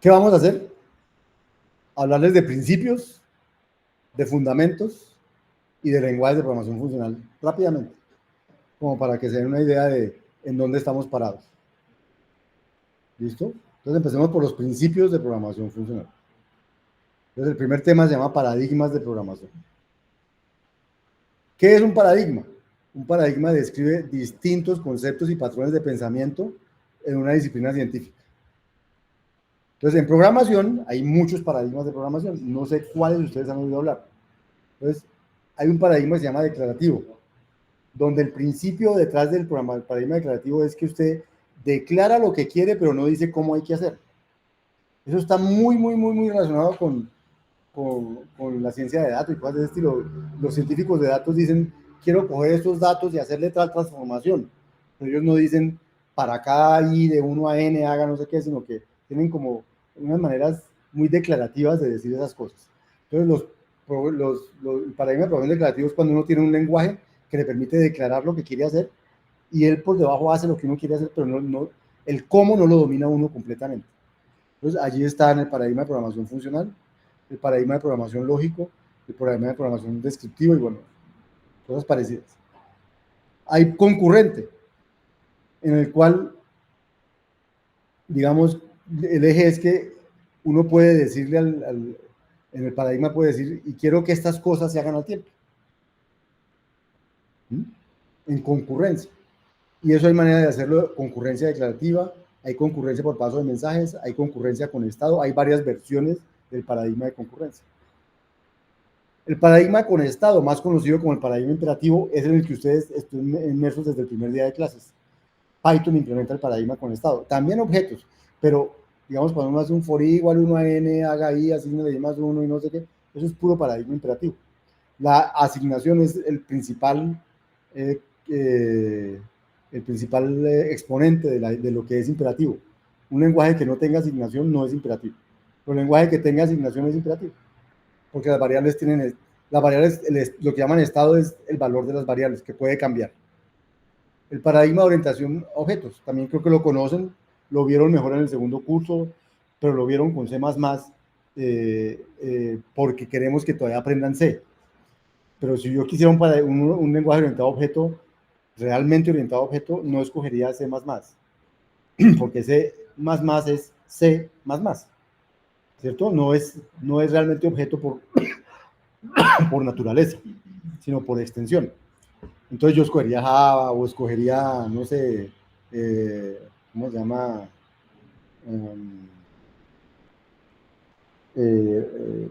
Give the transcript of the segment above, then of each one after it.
¿Qué vamos a hacer? Hablarles de principios, de fundamentos y de lenguajes de programación funcional rápidamente, como para que se den una idea de en dónde estamos parados. ¿Listo? Entonces empecemos por los principios de programación funcional. Entonces el primer tema se llama paradigmas de programación. ¿Qué es un paradigma? Un paradigma describe distintos conceptos y patrones de pensamiento en una disciplina científica. Entonces, en programación hay muchos paradigmas de programación. No sé cuáles ustedes han oído hablar. Entonces, hay un paradigma que se llama declarativo, donde el principio detrás del paradigma declarativo es que usted declara lo que quiere, pero no dice cómo hay que hacer. Eso está muy relacionado con la ciencia de datos y cosas de ese estilo. Los científicos de datos dicen, quiero coger estos datos y hacerle tal transformación. Pero ellos no dicen, para cada i de 1 a n haga no sé qué, sino que tienen como unas maneras muy declarativas de decir esas cosas. Entonces, el paradigma de programación declarativo es cuando uno tiene un lenguaje que le permite declarar lo que quiere hacer y él por debajo hace lo que uno quiere hacer, pero el cómo no lo domina uno completamente. Entonces, allí está en el paradigma de programación funcional, el paradigma de programación lógico, el paradigma de programación descriptivo y bueno, cosas parecidas. Hay concurrente, en el cual, digamos, el eje es que uno puede decirle en el paradigma puede decir, y quiero que estas cosas se hagan al tiempo. En concurrencia. Y eso hay manera de hacerlo, concurrencia declarativa, hay concurrencia por paso de mensajes, hay concurrencia con estado, hay varias versiones del paradigma de concurrencia. El paradigma con estado, más conocido como el paradigma imperativo, es en el que ustedes están inmersos desde el primer día de clases. Python implementa el paradigma con estado. También objetos, pero digamos cuando uno hace un for i igual 1 a n, haga i, asigne y más 1 y no sé qué, eso es puro paradigma imperativo. La asignación es el principal exponente de lo que es imperativo. Un lenguaje que no tenga asignación no es imperativo. Pero un lenguaje que tenga asignación es imperativo. Porque las variables lo que llaman estado es el valor de las variables, que puede cambiar. El paradigma de orientación a objetos, también creo que lo conocen, lo vieron mejor en el segundo curso, pero lo vieron con C++, porque queremos que todavía aprendan C. Pero si yo quisiera un lenguaje orientado a objeto, realmente orientado a objeto, no escogería C++, porque C++ es C++, ¿cierto? No es realmente objeto por naturaleza, sino por extensión. Entonces yo escogería Java o escogería, no sé, ¿cómo se llama?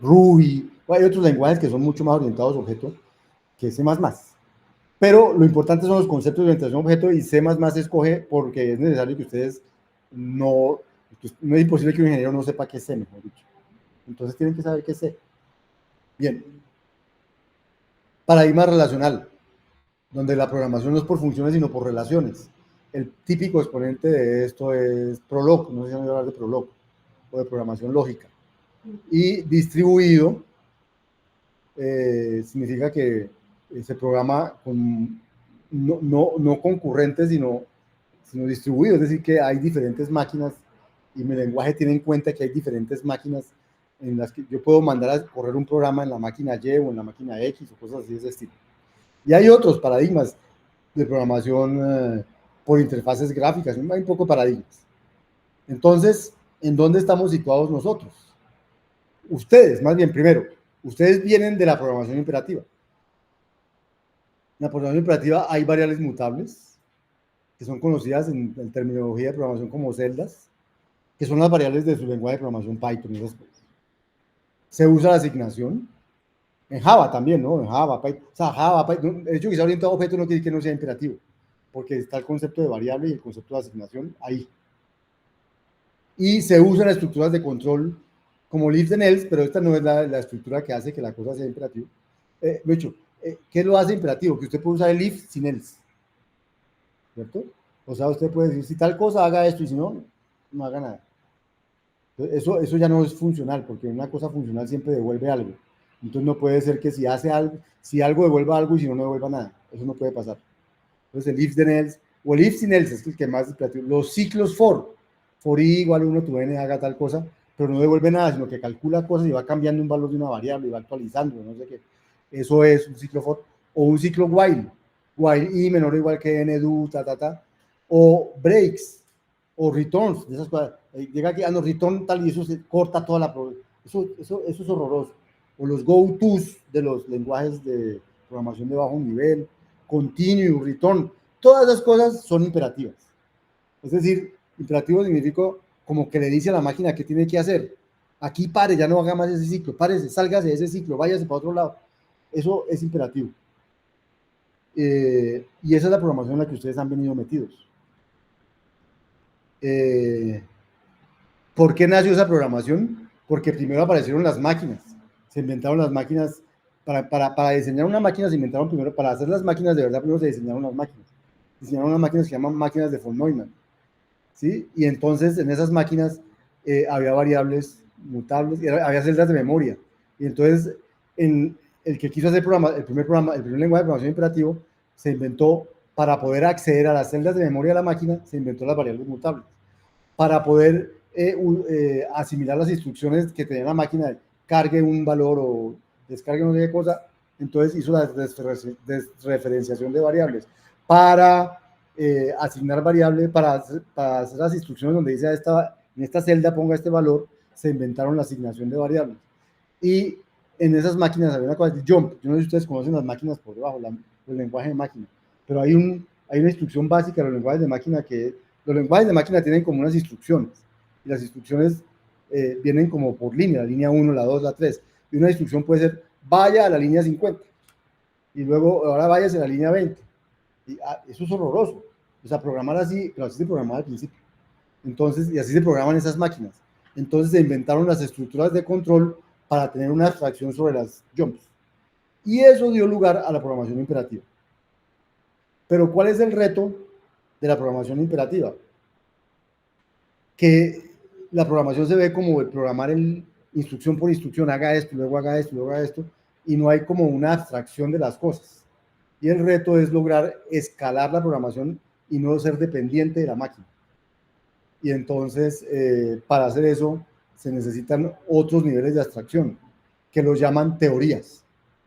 Ruby. Hay otros lenguajes que son mucho más orientados a objeto que C++. Pero lo importante son los conceptos de orientación a objeto y C++ escoge porque es necesario que ustedes no es imposible que un ingeniero no sepa qué es C, mejor dicho. Entonces tienen que saber qué es C. Bien. Paradigma relacional, donde la programación no es por funciones, sino por relaciones. El típico exponente de esto es Prolog, no sé si han oído hablar de Prolog, o de programación lógica. Y distribuido significa que se programa con no concurrentes, sino distribuido, es decir, que hay diferentes máquinas y mi lenguaje tiene en cuenta que hay diferentes máquinas en las que yo puedo mandar a correr un programa en la máquina Y o en la máquina X o cosas así de ese estilo. Y hay otros paradigmas de programación por interfaces gráficas, hay un poco de paradigmas. Entonces, ¿en dónde estamos situados nosotros? Ustedes, más bien, primero, ustedes vienen de la programación imperativa. En la programación imperativa hay variables mutables, que son conocidas en terminología de programación como celdas, que son las variables de su lenguaje de programación Python y esas cosas. Se usa la asignación, en Java también, ¿no? En Java, Python, o sea, Java, Python, el hecho de que sea orientado a objetos no quiere decir que no sea imperativo, porque está el concepto de variable y el concepto de asignación ahí. Y se usan estructuras de control como if and else, pero esta no es la estructura que hace que la cosa sea imperativa. De hecho, ¿qué lo hace imperativo? Que usted puede usar el if sin else, ¿cierto? O sea, usted puede decir, si tal cosa haga esto y si no, no haga nada. Eso ya no es funcional, porque una cosa funcional siempre devuelve algo. Entonces no puede ser que si hace algo, si algo devuelva algo y si no, no devuelva nada. Eso no puede pasar. Entonces el if then else, o el if sin else es el que más es imperativo. Los ciclos for i igual 1 tu n haga tal cosa, pero no devuelve nada, sino que calcula cosas y va cambiando un valor de una variable y va actualizando, no sé qué. Eso es un ciclo for, o un ciclo while i menor o igual que n do, o breaks, o returns, de esas cosas. Llega aquí, no, return tal, y eso se corta toda la eso es horroroso. O los go-tos de los lenguajes de programación de bajo nivel, continue, return, todas esas cosas son imperativas. Es decir, imperativo significa como que le dice a la máquina qué tiene que hacer. Aquí pare, ya no haga más ese ciclo, párese, sálgase de ese ciclo, váyase para otro lado. Eso es imperativo. Y esa es la programación en la que ustedes han venido metidos. ¿Por qué nació esa programación? Porque primero aparecieron las máquinas. Se inventaron las máquinas. Para diseñar una máquina se inventaron primero, para hacer las máquinas de verdad, primero se diseñaron las máquinas. Diseñaron unas máquinas que se llaman máquinas de von Neumann. ¿Sí? Y entonces en esas máquinas había variables mutables, había celdas de memoria. Y entonces el que quiso hacer el primer lenguaje de programación imperativo se inventó, para poder acceder a las celdas de memoria de la máquina, se inventó las variables mutables. Para poder asimilar las instrucciones que tenía la máquina, cargue un valor o descargue no sé qué cosa, entonces hizo la desreferenciación de variables. Para asignar variable, para hacer las instrucciones donde dice en esta celda ponga este valor, se inventaron la asignación de variables. Y en esas máquinas había una cosa de jump. Yo no sé si ustedes conocen las máquinas por debajo, el lenguaje de máquina, pero hay una instrucción básica de los lenguajes de máquina que los lenguajes de máquina tienen como unas instrucciones, y las instrucciones vienen como por línea, la línea 1, la 2, la 3, y una instrucción puede ser, vaya a la línea 50, y luego ahora váyase a la línea 20, y eso es horroroso, o sea, programar así, pero así se programaba al principio, entonces, y así se programan esas máquinas, entonces se inventaron las estructuras de control para tener una abstracción sobre las jumps, y eso dio lugar a la programación imperativa. Pero ¿cuál es el reto de la programación imperativa? Que la programación se ve como el programar instrucción por instrucción, haga esto, luego haga esto, luego haga esto, y no hay como una abstracción de las cosas. Y el reto es lograr escalar la programación y no ser dependiente de la máquina. Y entonces, para hacer eso, se necesitan otros niveles de abstracción, que los llaman teorías.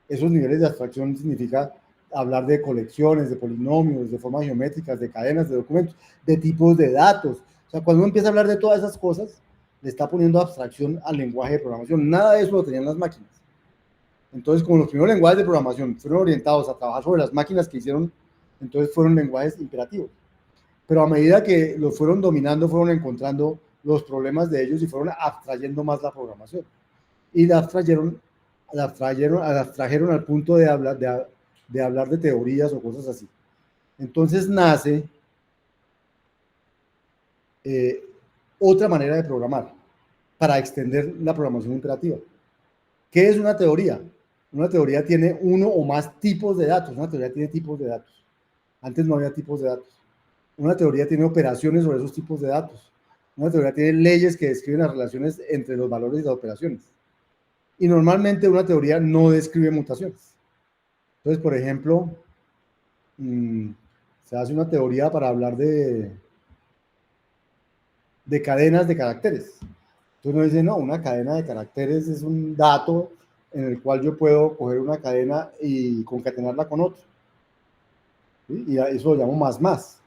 Esos niveles de abstracción significa hablar de colecciones, de polinomios, de formas geométricas, de cadenas, de documentos, de tipos de datos. O sea, cuando uno empieza a hablar de todas esas cosas, le está poniendo abstracción al lenguaje de programación. Nada de eso lo tenían las máquinas. Entonces, como los primeros lenguajes de programación fueron orientados a trabajar sobre las máquinas que hicieron, entonces fueron lenguajes imperativos. Pero a medida que los fueron dominando, fueron encontrando los problemas de ellos y fueron abstrayendo más la programación. Y la abstrajeron al punto de hablar de teorías o cosas así. Entonces nace otra manera de programar para extender la programación imperativa. ¿Qué es una teoría? Una teoría tiene uno o más tipos de datos. Una teoría tiene tipos de datos. Antes no había tipos de datos. Una teoría tiene operaciones sobre esos tipos de datos. Una teoría tiene leyes que describen las relaciones entre los valores y las operaciones. Y normalmente una teoría no describe mutaciones. Entonces, por ejemplo, se hace una teoría para hablar de cadenas de caracteres. Entonces uno dice, no, una cadena de caracteres es un dato en el cual yo puedo coger una cadena y concatenarla con otra. ¿Sí? Y eso lo llamo más.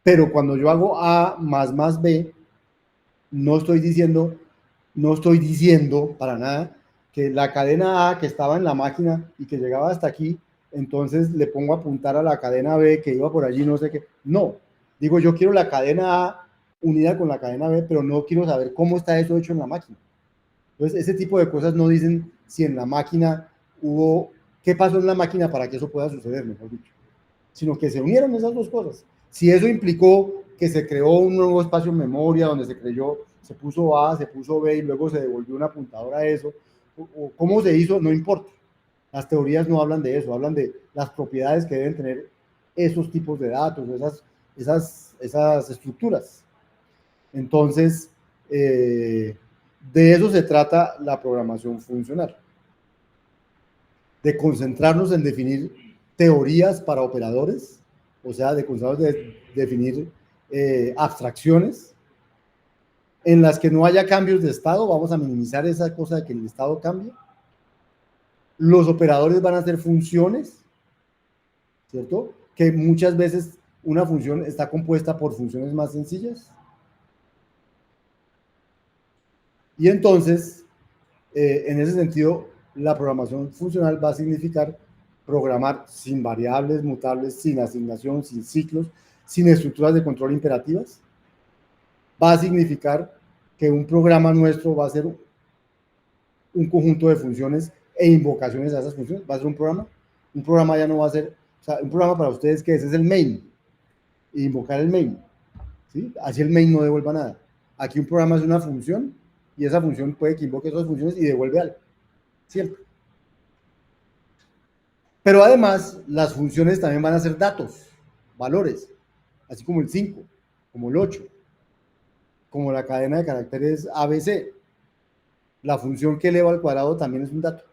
Pero cuando yo hago A más B, no estoy diciendo para nada que la cadena A que estaba en la máquina y que llegaba hasta aquí, entonces le pongo a apuntar a la cadena B que iba por allí, no sé qué. No, digo, yo quiero la cadena A unida con la cadena B, pero no quiero saber cómo está eso hecho en la máquina. Entonces, ese tipo de cosas no dicen si en la máquina qué pasó en la máquina para que eso pueda suceder, mejor dicho, sino que se unieron esas dos cosas. Si eso implicó que se creó un nuevo espacio en memoria donde se puso A, se puso B y luego se devolvió un apuntador a eso, o cómo se hizo, no importa. Las teorías no hablan de eso, hablan de las propiedades que deben tener esos tipos de datos, esas estructuras. Entonces, de eso se trata la programación funcional, de concentrarnos en definir teorías para operadores, o sea, de concentrarnos en definir abstracciones en las que no haya cambios de estado, vamos a minimizar esa cosa de que el estado cambie. Los operadores van a ser funciones, ¿cierto? Que muchas veces una función está compuesta por funciones más sencillas. Y entonces, en ese sentido, la programación funcional va a significar programar sin variables mutables, sin asignación, sin ciclos, sin estructuras de control imperativas. Va a significar que un programa nuestro va a ser un conjunto de funciones e invocaciones a esas funciones. Va a ser un programa. Un programa ya no va a ser, o sea, un programa para ustedes que ese es el main, e invocar el main, ¿sí? Así el main no devuelva nada. Aquí un programa es una función y esa función puede que invoque otras funciones y devuelve algo, siempre. Pero además, las funciones también van a ser datos, valores, así como el 5, como el 8, como la cadena de caracteres ABC. La función que eleva al cuadrado también es un dato.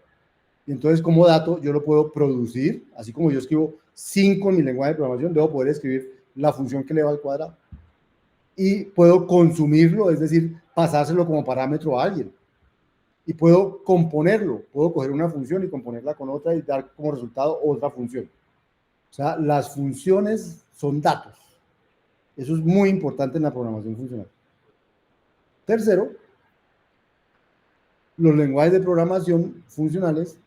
Y entonces, como dato, yo lo puedo producir, así como yo escribo 5 en mi lenguaje de programación, debo poder escribir la función que eleva al cuadrado. Y puedo consumirlo, es decir, pasárselo como parámetro a alguien. Y puedo componerlo, puedo coger una función y componerla con otra y dar como resultado otra función. O sea, las funciones son datos. Eso es muy importante en la programación funcional. Tercero, los lenguajes de programación funcionales,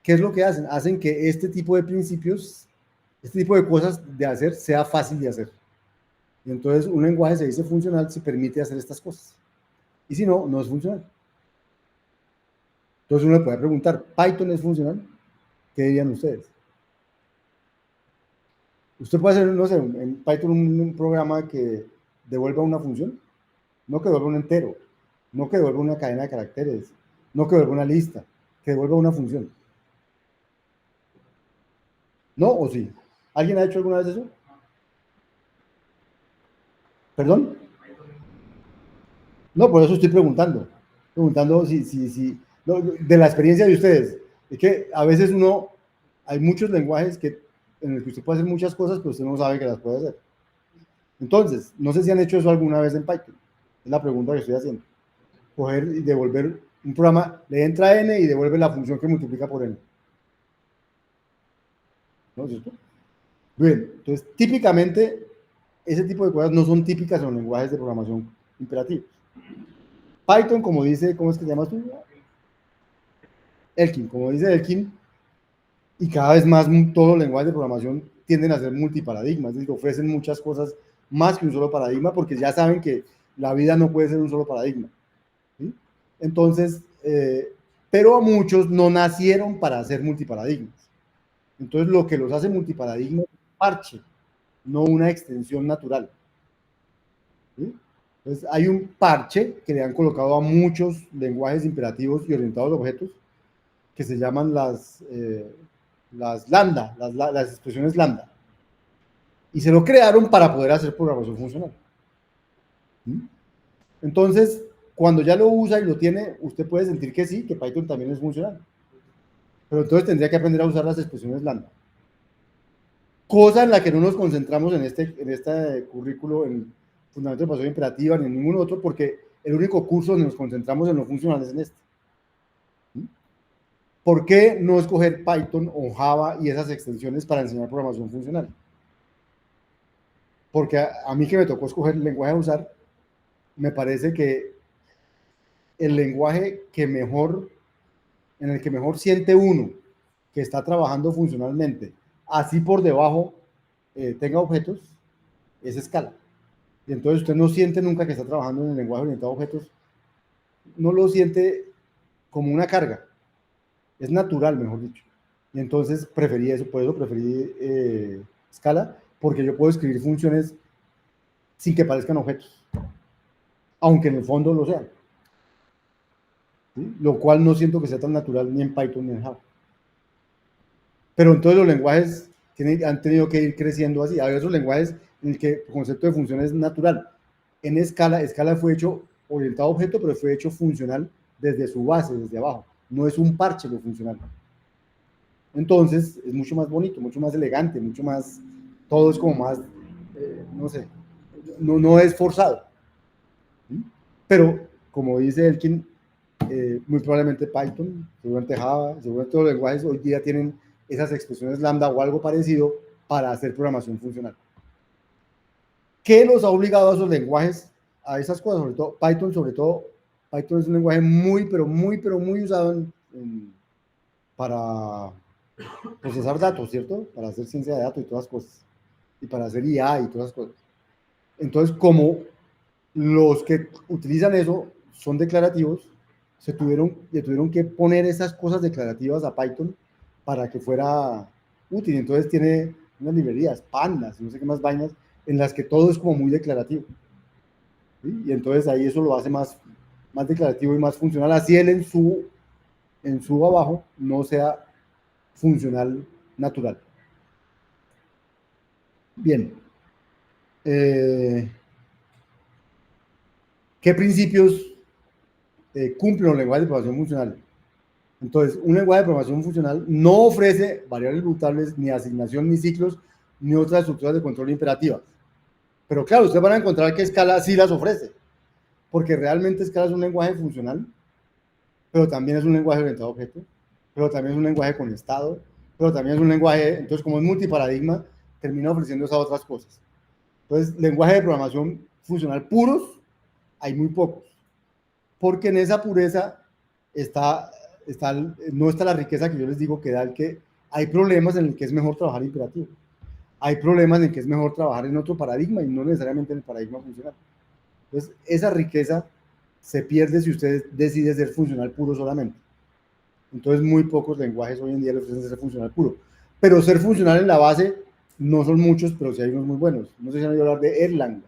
¿qué es lo que hacen? Hacen que este tipo de principios, este tipo de cosas de hacer, sea fácil de hacer. Y entonces un lenguaje se dice funcional si permite hacer estas cosas. Y si no, no es funcional. Entonces uno le puede preguntar, ¿Python es funcional? ¿Qué dirían ustedes? Usted puede hacer, no sé, en Python un programa que devuelva una función, no que devuelva un entero, no que devuelva una cadena de caracteres, no que devuelva una lista, que devuelva una función. ¿No o sí? ¿Alguien ha hecho alguna vez eso? ¿Perdón? No, por eso estoy preguntando. Preguntando si no, de la experiencia de ustedes. Es que a veces hay muchos lenguajes en los que usted puede hacer muchas cosas, pero usted no sabe que las puede hacer. Entonces, no sé si han hecho eso alguna vez en Python. Es la pregunta que estoy haciendo. Coger y devolver un programa, le entra n y devuelve la función que multiplica por n. ¿No es cierto? Bien, entonces típicamente ese tipo de cosas no son típicas en los lenguajes de programación imperativos. Python, como dice, ¿cómo es que se llama tú? Elkin, como dice Elkin, y cada vez más todos los lenguajes de programación tienden a ser multiparadigmas, es decir, ofrecen muchas cosas más que un solo paradigma, porque ya saben que la vida no puede ser un solo paradigma. ¿Sí? Entonces, pero a muchos no nacieron para ser multiparadigmas. Entonces, lo que los hace multiparadigmas es un parche, no una extensión natural. ¿Sí? Entonces, hay un parche que le han colocado a muchos lenguajes imperativos y orientados a objetos que se llaman las lambda, las expresiones lambda. Y se lo crearon para poder hacer programación funcional. ¿Sí? Entonces, cuando ya lo usa y lo tiene, usted puede sentir que sí, que Python también es funcional. Pero entonces tendría que aprender a usar las expresiones lambda. Cosa en la que no nos concentramos en este currículo, en Fundamentos de Programación Imperativa, ni en ningún otro, porque el único curso donde nos concentramos en lo funcional es en este. ¿Por qué no escoger Python o Java y esas extensiones para enseñar programación funcional? Porque a mí que me tocó escoger el lenguaje a usar, me parece que el lenguaje en el que mejor siente uno que está trabajando funcionalmente, así por debajo tenga objetos, es Scala. Y entonces usted no siente nunca que está trabajando en el lenguaje orientado a objetos, no lo siente como una carga, es natural, mejor dicho. Y entonces preferí eso, por eso preferí Scala, porque yo puedo escribir funciones sin que parezcan objetos, aunque en el fondo lo sean. ¿Sí? Lo cual no siento que sea tan natural ni en Python ni en Java. Pero entonces los lenguajes han tenido que ir creciendo así. Hay otros lenguajes en el que el concepto de función es natural. En Scala fue hecho orientado a objeto, pero fue hecho funcional desde su base, desde abajo. No es un parche lo funcional. Entonces es mucho más bonito, mucho más elegante, mucho más, todo es como más, no sé, no es forzado. ¿Sí? Pero, como dice Elkin, muy probablemente Python, seguramente Java, seguramente todos los lenguajes hoy día tienen esas expresiones lambda o algo parecido para hacer programación funcional. ¿Qué los ha obligado a esos lenguajes a esas cosas? Sobre todo, Python es un lenguaje pero muy usado para procesar datos, ¿cierto? Para hacer ciencia de datos y todas las cosas. Y para hacer IA y todas las cosas. Entonces, como los que utilizan eso son declarativos, le tuvieron que poner esas cosas declarativas a Python para que fuera útil. Entonces tiene unas librerías, pandas, no sé qué más vainas, en las que todo es como muy declarativo. ¿Sí? Y entonces ahí eso lo hace más declarativo y más funcional. Así él en su abajo no sea funcional natural. Bien. ¿Qué principios cumplen los lenguajes de programación funcional? Entonces, un lenguaje de programación funcional no ofrece variables mutables, ni asignación, ni ciclos, ni otras estructuras de control imperativas. Pero claro, ustedes van a encontrar que Scala sí las ofrece, porque realmente Scala es un lenguaje funcional, pero también es un lenguaje orientado a objetos, pero también es un lenguaje con estado, pero también es un lenguaje, entonces como es multiparadigma, termina ofreciendo esas otras cosas. Entonces, lenguaje de programación funcional puros, hay muy pocos, porque en esa pureza no está la riqueza que yo les digo que da el que hay problemas en el que es mejor trabajar imperativo. Hay problemas en el que es mejor trabajar en otro paradigma y no necesariamente en el paradigma funcional. Entonces, esa riqueza se pierde si usted decide ser funcional puro solamente. Entonces, muy pocos lenguajes hoy en día le ofrecen ser funcional puro. Pero ser funcional en la base no son muchos, pero sí hay unos muy buenos. No sé si han oído hablar de Erlang.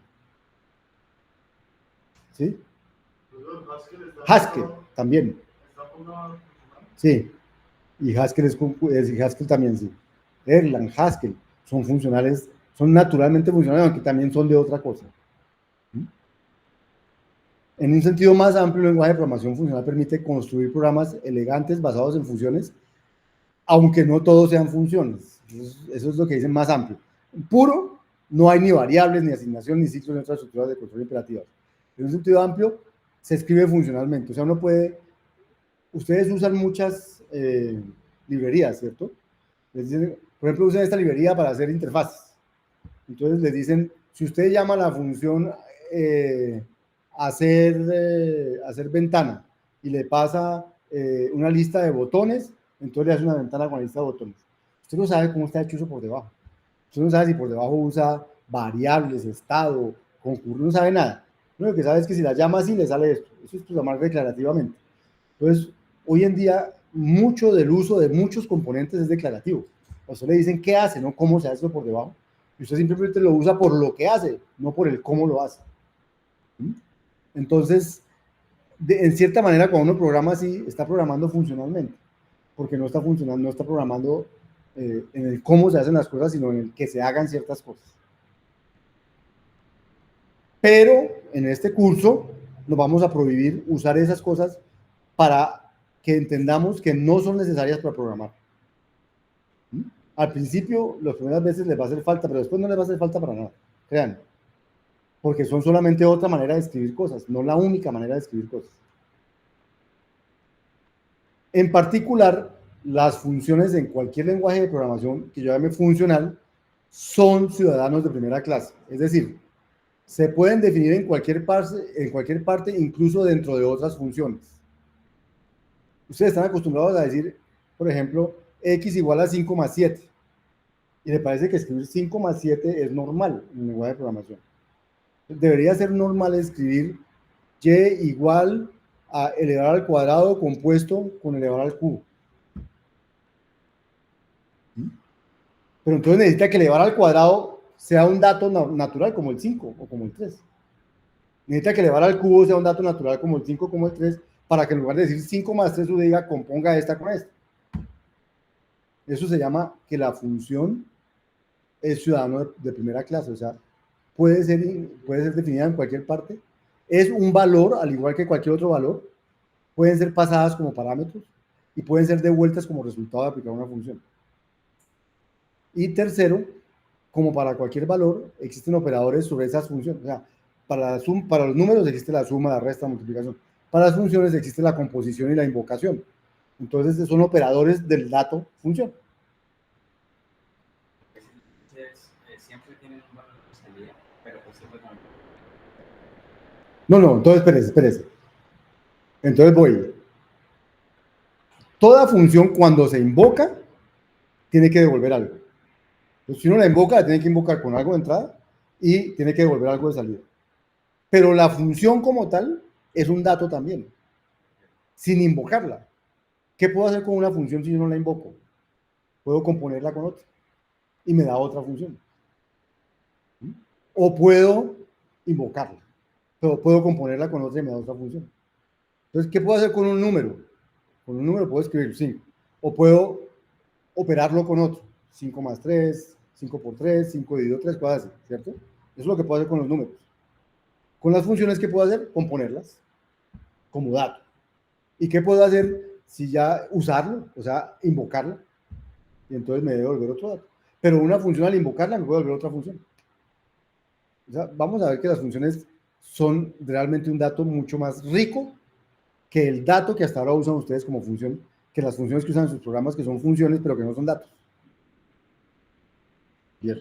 ¿Sí? Haskell también. Sí. Y Haskell también, sí. Erlang, Haskell, son funcionales, son naturalmente funcionales, aunque también son de otra cosa. En un sentido más amplio, el lenguaje de programación funcional permite construir programas elegantes basados en funciones, aunque no todos sean funciones. Eso es lo que dicen más amplio. Puro, no hay ni variables, ni asignación, ni ciclos, ni otras estructuras de control imperativas. En un sentido amplio, se escribe funcionalmente. O sea, uno puede... Ustedes usan muchas librerías, ¿cierto? Les dicen, por ejemplo, usan esta librería para hacer interfaces. Entonces les dicen, si usted llama a la función hacer ventana y le pasa una lista de botones, entonces le hace una ventana con la lista de botones. Usted no sabe cómo está hecho eso por debajo. Usted no sabe si por debajo usa variables, estado, concurso, no sabe nada. Lo que sabe es que si la llama así, le sale esto. Eso es pues, llamar declarativamente. Entonces, hoy en día, mucho del uso de muchos componentes es declarativo. A usted le dicen qué hace, no cómo se hace por debajo. Y usted simplemente lo usa por lo que hace, no por el cómo lo hace. Entonces, en cierta manera, cuando uno programa así, está programando funcionalmente, porque no está funcionando, no está programando en el cómo se hacen las cosas, sino en el que se hagan ciertas cosas. Pero en este curso nos vamos a prohibir usar esas cosas para que entendamos que no son necesarias para programar. Al principio, las primeras veces les va a hacer falta, pero después no les va a hacer falta para nada, créanme. Porque son solamente otra manera de escribir cosas, no la única manera de escribir cosas. En particular, las funciones en cualquier lenguaje de programación que yo llame funcional son ciudadanos de primera clase. Es decir, se pueden definir en cualquier parte, incluso dentro de otras funciones. Ustedes están acostumbrados a decir, por ejemplo, x igual a 5 más 7. Y le parece que escribir 5 más 7 es normal en el lenguaje de programación. Debería ser normal escribir y igual a elevar al cuadrado compuesto con elevar al cubo. Pero entonces necesita que elevar al cuadrado sea un dato natural como el 5 o como el 3. Necesita que elevar al cubo sea un dato natural como el 5 o como el 3 para que en lugar de decir 5 más 3 usted diga componga esta con esta. Eso se llama que la función es ciudadano de primera clase, o sea, puede ser definida en cualquier parte, es un valor al igual que cualquier otro valor, pueden ser pasadas como parámetros y pueden ser devueltas como resultado de aplicar una función. Y tercero, como para cualquier valor, existen operadores sobre esas funciones. O sea, para los números existe la suma, la resta, la multiplicación. Para las funciones existe la composición y la invocación. Entonces son operadores del dato función. Siempre tienen un valor de salida, pero pues siempre no. No, entonces espérese. Entonces voy. Toda función cuando se invoca tiene que devolver algo. Entonces, si uno la invoca, la tiene que invocar con algo de entrada y tiene que devolver algo de salida. Pero la función como tal es un dato también, sin invocarla. ¿Qué puedo hacer con una función si yo no la invoco? Puedo componerla con otra y me da otra función. O puedo invocarla, pero puedo componerla con otra y me da otra función. Entonces, ¿qué puedo hacer con un número? Con un número puedo escribir 5. O puedo operarlo con otro. 5 más 3, 5 por 3, 5 dividido 3, cosas así, ¿cierto? Eso es lo que puedo hacer con los números. Con las funciones, ¿qué puedo hacer? Componerlas como dato. ¿Y qué puedo hacer si ya usarlo? O sea, invocarla. Y entonces me debe devolver otro dato. Pero una función al invocarla me puede devolver otra función. O sea, vamos a ver que las funciones son realmente un dato mucho más rico que el dato que hasta ahora usan ustedes como función, que las funciones que usan en sus programas, que son funciones, pero que no son datos. Bien.